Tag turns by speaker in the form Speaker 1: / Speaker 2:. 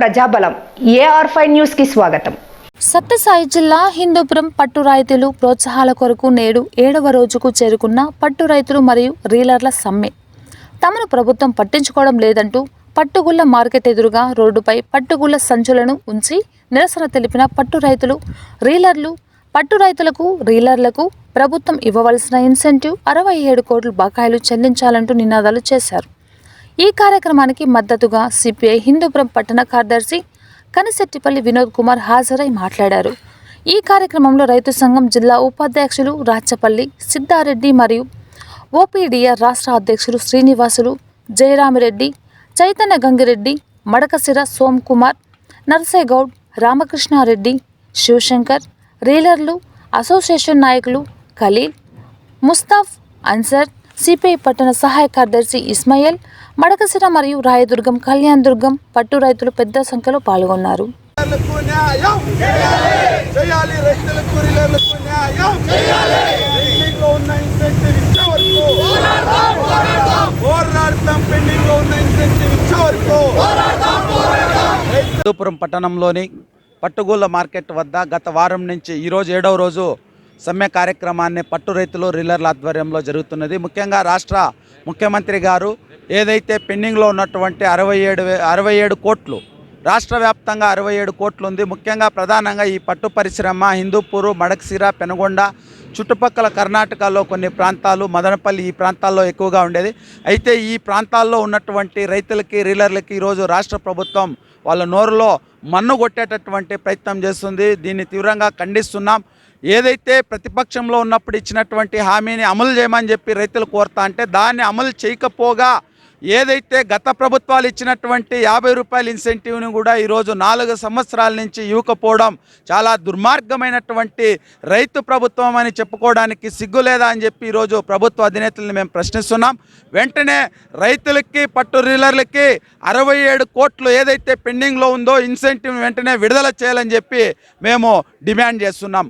Speaker 1: ప్రజాబలం AR5 news కి స్వాగతం.
Speaker 2: సత్యసాయి జిల్లా హిందూపురం పట్టు రైతులు ప్రోత్సాహాల కొరకు నేడు 7వ రోజుకు చేరుకున్న పట్టు రైతులు మరియు రీలర్ల సమ్మె. తమను ప్రభుత్వం పట్టించుకోవడం లేదంటూ పట్టుగుళ్ల మార్కెట్ ఎదురుగా రోడ్డుపై పట్టుగుళ్ల సంచులను ఉంచి నిరసన తెలిపిన పట్టు రైతులు, రీలర్లు. పట్టు రైతులకు, రీలర్లకు ప్రభుత్వం ఇవ్వవలసిన ఇన్సెంటివ్ 67 కోట్ల బకాయిలు చెల్లించాలంటూ నినాదాలు చేశారు. ఈ కార్యక్రమానికి మద్దతుగా సిపిఐ హిందూపురం పట్టణ కార్యదర్శి కనిశెట్టిపల్లి వినోద్ కుమార్ హాజరై మాట్లాడారు. ఈ కార్యక్రమంలో రైతు సంఘం జిల్లా ఉపాధ్యక్షులు రాచపల్లి సిద్ధారెడ్డి మరియు ఓపీడీఆర్ రాష్ట్ర అధ్యక్షులు శ్రీనివాసులు, జయరామిరెడ్డి, చైతన్య గంగిరెడ్డి, మడకసిర సోమ్కుమార్, నర్సేగౌడ్, రామకృష్ణారెడ్డి, శివశంకర్, రీలర్లు అసోసియేషన్ నాయకులు ఖలీల్, ముస్తాఫ్, అన్సర్, సిపిఐ పట్టణ సహాయ కార్యదర్శి ఇస్మాయిల్, మడకసిర మరియు రాయదుర్గం, కళ్యాణ్ దుర్గం పట్టు రైతులు పెద్ద సంఖ్యలో పాల్గొన్నారు.
Speaker 3: హిందూపురం పట్టణంలోని పట్టుగూళ్ళ మార్కెట్ వద్ద గత వారం నుంచి ఈరోజు 7వ రోజు సమ్మె కార్యక్రమాన్ని పట్టు రైతులు, రీలర్ల ఆధ్వర్యంలో జరుగుతున్నది. ముఖ్యంగా రాష్ట్ర ముఖ్యమంత్రి గారు ఏదైతే పెండింగ్లో ఉన్నటువంటి 67 కోట్లు, రాష్ట్ర వ్యాప్తంగా 67 కోట్లు ఉంది. ముఖ్యంగా ప్రధానంగా ఈ పట్టు పరిశ్రమ హిందూపూరు, మడకసిర, పెనుగొండ చుట్టుపక్కల కర్ణాటకలో కొన్ని ప్రాంతాలు, మదనపల్లి ఈ ప్రాంతాల్లో ఎక్కువగా ఉండేది. అయితే ఈ ప్రాంతాల్లో ఉన్నటువంటి రైతులకి, రీలర్లకి ఈరోజు రాష్ట్ర ప్రభుత్వం వాళ్ళ నోరులో మన్ను కొట్టేటటువంటి ప్రయత్నం చేస్తుంది. దీన్ని తీవ్రంగా ఖండిస్తున్నాం. ఏదైతే ప్రతిపక్షంలో ఉన్నప్పుడు ఇచ్చినటువంటి హామీని అమలు చేయమని చెప్పి రైతులు కోరుతా అంటే దాన్ని అమలు చేయకపోగా ఏదైతే గత ప్రభుత్వాలు ఇచ్చినటువంటి 50 రూపాయల ఇన్సెంటివ్ని కూడా ఈరోజు 4 సంవత్సరాల నుంచి ఇవ్వకపోవడం చాలా దుర్మార్గమైనటువంటి రైతు ప్రభుత్వం అని చెప్పుకోవడానికి సిగ్గులేదా అని చెప్పి ఈరోజు ప్రభుత్వ అధినేతలను మేము ప్రశ్నిస్తున్నాం. వెంటనే రైతులకి, పట్టు రీలర్లకి 67 కోట్లు ఏదైతే పెండింగ్లో ఉందో ఇన్సెంటివ్ వెంటనే విడుదల చేయాలని చెప్పి మేము డిమాండ్ చేస్తున్నాం.